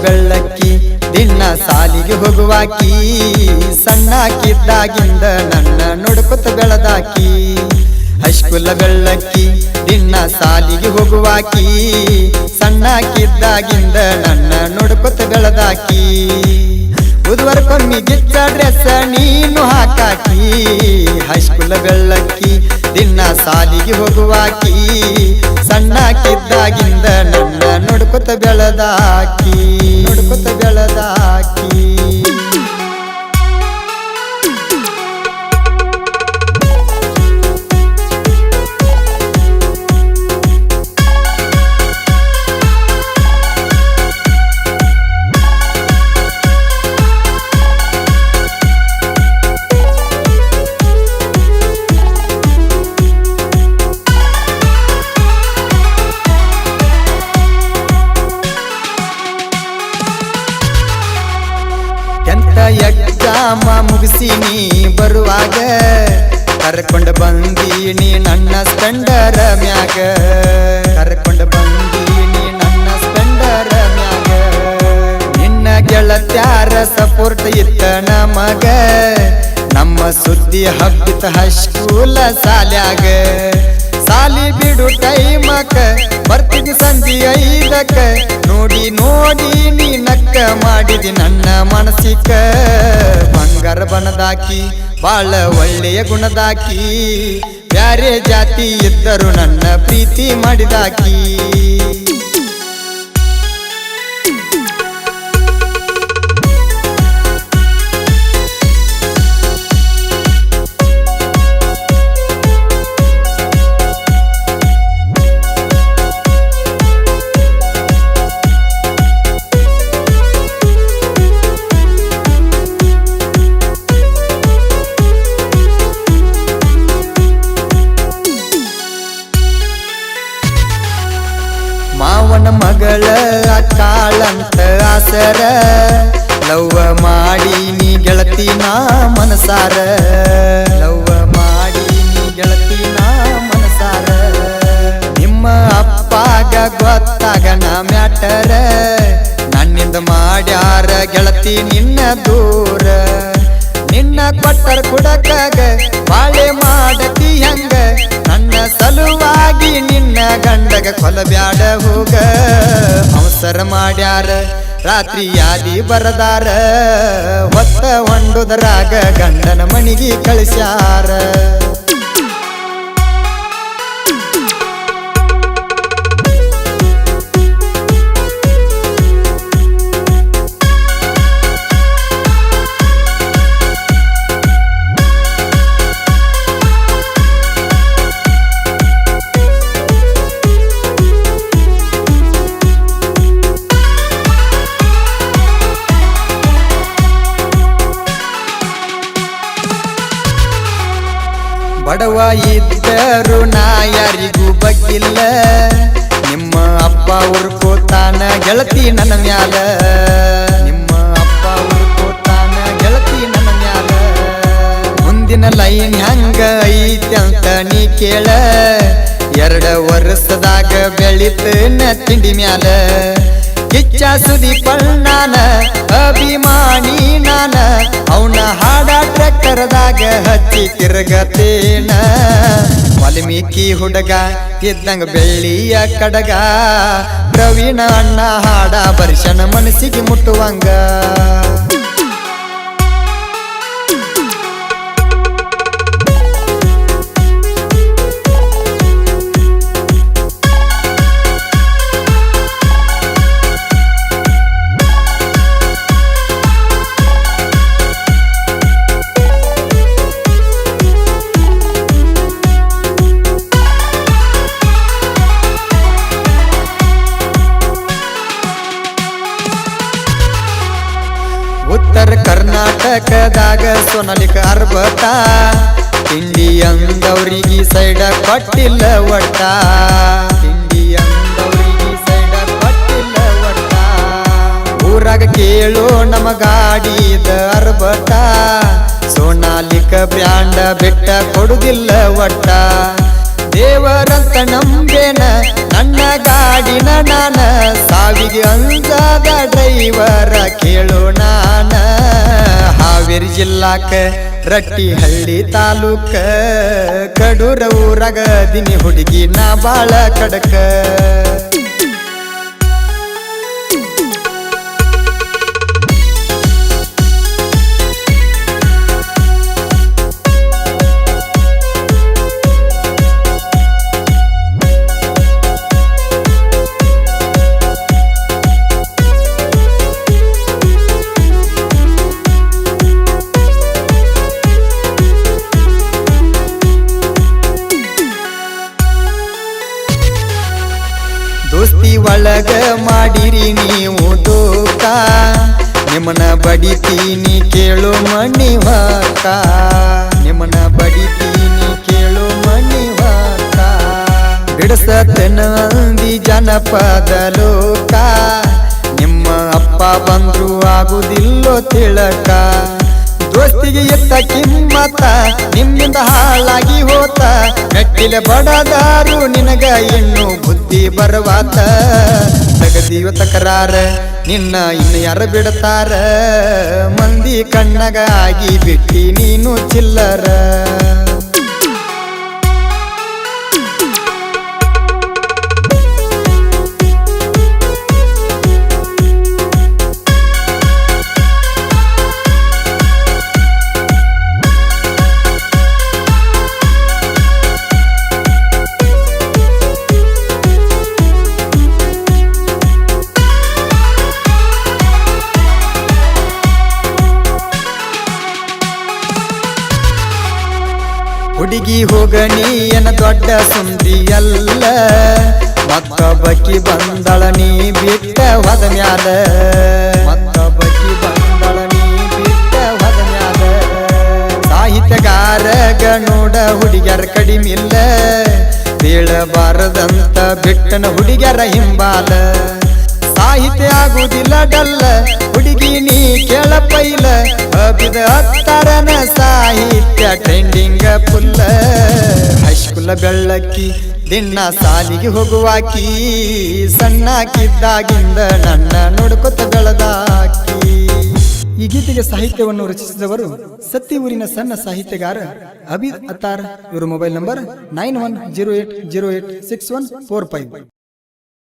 ಬೆಳ್ಳಕ್ಕಿ ದಿನ ಸಾಲಿಗೆ ಹೋಗುವಾಕಿ ಸಣ್ಣಕ್ಕಿದ್ದಾಗಿಂದ ನನ್ನ ನೋಡ್ಕೊತ ಬೆಳೆದಾಕಿ ಹೈಸ್ಕೂಲ ಬೆಳ್ಳಕ್ಕಿ ದಿನ ಸಾಲಿಗೆ ಹೋಗುವಾಕಿ ಸಣ್ಣಕ್ಕಿದ್ದಾಗಿಂದ ನನ್ನ ನೋಡ್ಕೊತ ಬೆಳೆದಾಕಿ ಬುಧವಾರಕ್ಕೊಮ್ಮೆ ಗಿಚ್ಚ ಡ್ರೆಸ್ ನೀನು ಹಾಕಾಕಿ ಹೈಸ್ಕೂಲ ಬೆಳ್ಳಕ್ಕಿ ದಿನ ಸಾಲಿಗೆ ಹೋಗುವಾಕಿ ಸಣ್ಣಕ್ಕಿದ್ದಾಗಿಂದ ನನ್ನ ನೋಡ್ಕೊತ ಬೆಳೆದಾಕಿ ಎಕ್ಸಾಮ ಮುಗಿಸಿನಿ ಬರುವಾಗ ಕರ್ಕೊಂಡ ಬಂದೀನಿ ನನ್ನ ಸ್ಪೆಂಡರ ಮ್ಯಾಗ ನಿನ್ನ ಗೆಳತ್ಯಾರ ಸಪೋರ್ಟ್ ಇತ್ತ ನಮಗ ನಮ್ಮ ಸುದ್ದಿ ಹಬ್ಬಿತ ಹೈಸ್ಕೂಲ ಸಾಲ್ಯಾಗ ಸಾಲಿ ಬಿಡು ಟೈಮಕ ಬರ್ತಿದ್ದಿ ಸಂಜೆ 5ಕ್ಕ ನೋಡಿ ನೀ ನಕ್ಕ ಮಾಡಿದಿ ನನ್ನ ಮನಸ್ಸಿಕ ಬಂಗಾರ ಬನದಾಕಿ ಬಾಳ ಒಳ್ಳೆಯ ಗುಣದಾಕಿ ಬ್ಯಾರೆ ಜಾತಿ ಇದ್ದರು ನನ್ನ ಪ್ರೀತಿ ಮಾಡಿದಾಕಿ ಮಾವನ ಮಗಳ ಕಾಳಂತ ಆಸರ ಲವ್ವ ಮಾಡಿ ನೀ ಗೆಳತಿ ನಾ ಮನಸಾರ ನಿಮ್ಮ ಅಪ್ಪಾಗ ಗೊತ್ತಾಗ ನಾ ಮ್ಯಾಟರ ನನ್ನಿಂದ ಮಾಡ್ಯಾರ ಗೆಳತಿ ನಿನ್ನ ದೂರ ನಿನ್ನ ಕೊಟ್ಟರ ಕುಡಕಾಗ ಬಾಳೆ ಮಾಡತಿ ಹಂಗ ನನ್ನ ಸಲುವಾಗಿ ನಿನ್ನ ಗಂಡಗ ಕೊಲಬ್ಯಾಡ ಹೋಗ ಅವಸರ ಮಾಡ್ಯಾರ ರಾತ್ರಿ ಯಾದಿ ಬರದಾರ ಹೊತ್ತ ಹೊಂಡುದರಾಗ ಗಂಡನ ಮಣಿಗೆ ಕಳಿಸ್ಯಾರ ಬಡವ ಇದ್ದರು ನಾ ಯಾರಿಗೂ ಬಗ್ಗಿಲ್ಲ ನಿಮ್ಮ ಅಪ್ಪ ಉರ್ಕೋತಾನ ಗೆಳತಿ ನನ್ನ ಮ್ಯಾಲ ಮುಂದಿನ ಲೈನ್ ಹಂಗ ಐತಿ ಅಂತ ನೀ ಕೇಳ 2 ವರ್ಷದಾಗ ಬೆಳಿತನ ತಿಂಡಿ ಮ್ಯಾಲ ಕಿಚ್ಚ ಸುದೀಪಣ್ಣನ ಅಭಿಮಾನಿ ನಾನ ಅವನ ಹಾಡ ಟ್ರ್ಯಾಕ್ಟರ್ದಾಗ ಹಚ್ಚಿ ತಿರುಗತೇನ ವಾಲ್ಮೀಕಿ ಹುಡುಗ ಇದ್ದಂಗ ಬೆಳ್ಳಿಯ ಕಡಗ ಪ್ರವೀಣ ಅಣ್ಣ ಹಾಡ ಬರ್ಷನ ಮನಸ್ಸಿಗೆ ಮುಟ್ಟುವಂಗ ಉತ್ತರ ಕರ್ನಾಟಕದಾಗ ಸೋನಾಲಿಕ ಅರ್ಬತ ತಿಂಡಿ ಅಂದವ್ರಿಗೆ ಸೈಡ ಕೊಟ್ಟಿಲ್ಲ ಒಟ್ಟ ಊರಾಗ ಕೇಳೋ ನಮ್ಮ ಗಾಡಿದ ಅರ್ಬತ ಸೋನಾಲಿಕ ಬ್ರ್ಯಾಂಡ ಬೆಟ್ಟ ಕೊಡುದಿಲ್ಲ ಒಟ್ಟ ದೇವರಂತ ನಂಬೇನ ನನ್ನ ಗಾಡಿನ ನಾನ ಸಾವಿಗೆ ಅಂಜಾದ ಡ್ರೈವರ್ ಡ್ರೈವರ ಕೇಳು ನಾನ ಹಾವೇರಿ ಜಿಲ್ಲಾಕ ರಟ್ಟಿಹಳ್ಳಿ ತಾಲೂಕ ಕಡೂರ ಊರಾಗ ದಿನಿ ಹುಡುಗಿ ನಾ ಬಾಳ ಕಡಕ ದೋಸ್ತಿ ಒಳಗ ಮಾಡಿರಿ ನೀವು ದೋಕ ನಿಮ್ಮನ ಬಡಿತೀನಿ ಕೇಳು ಮಣಿವಾಕ ನಿಮ್ಮನ ಬಡಿತೀನಿ ಕೇಳು ಮಣಿವಾಕ ಬಿಡಸತನ ಅಂದಿ ಜನಪದ ಲೋಕ ನಿಮ್ಮ ಅಪ್ಪ ಬಂದ್ರು ಆಗುದಿಲ್ಲೋ ತಿಳಕ ದೋಸ್ತಿಗೆ ಎತ್ತ ಕಿಮ್ಮತ್ತ ನಿಮ್ಮಿಂದ ಹಾಳಾಗಿ ಹೋತ ಮೆಟ್ಟಿಲ ಬಡದಾರು ನಿನಗ ಇನ್ನು ಬುದ್ಧಿ ಬರವಾತ ತಗದೀವ ತಕರಾರ ನಿನ್ನ ಇನ್ನು ಯಾರ ಬಿಡತಾರ ಮಂದಿ ಕಣ್ಣಗ ಆಗಿ ಬಿಟ್ಟಿ ನೀನು ಚಿಲ್ಲರ ಹುಡುಗಿ ಹೋಗಣಿ ಎನ ದೊಡ್ಡ ಸುಂದಿಯಲ್ಲ ಮತ್ತೊಬ್ಬಕಿ ಬಂದಳ ನೀ ಬಿಟ್ಟ ಹೋದ ಮ್ಯಾಲ ಮತ್ತೊಬ್ಬಕಿ ಬಂದಳ ನೀ ಬಿಟ್ಟ ಹೋದ ಮ್ಯಾಲ ಸಾಹಿತ್ಯಗಾರಗ ನೋಡ ಹುಡುಗ್ಯಾರ ಕಡಿಮಿಲ್ಲ ಬೀಳಬಾರದಂತ ಬಿಟ್ಟನ ಹುಡುಗ್ಯಾರ ಹಿಂಬಾಲ ಸಾಹಿತ್ಯ ಆಗುದಿಲ್ಲ ಡಲ್ಲ ಹುಡುಗಿ ನೀ ಕೇಳ ಪೈಲ ಅಬಿದ ಹತ್ತಾರನ ಸಾಹಿತ್ಯ ಟ್ರೆಂಡಿಂಗ ಫುಲ್ಲ ಹೈಸ್ಕೂಲ ಬೆಳ್ಳಕ್ಕಿ ದಿನ ಸಾಲಿಗೆ ಹೋಗುವಾಕಿ ಸಣ್ಣಕ್ಕಿದ್ದಾಗಿಂದ ನನ್ನ ನೋಡ್ಕೊತ ಬೆಳೆದಾಕಿ ಈ ಗೀತೆಗೆ ಸಾಹಿತ್ಯವನ್ನು ರಚಿಸಿದವರು ಸತ್ತಿ ಊರಿನ ಸಣ್ಣ ಸಾಹಿತ್ಯಗಾರ ಅಬಿದ್ ಅತ್ತಾರ್. ಇವರ ಮೊಬೈಲ್ ನಂಬರ್ 9108086145.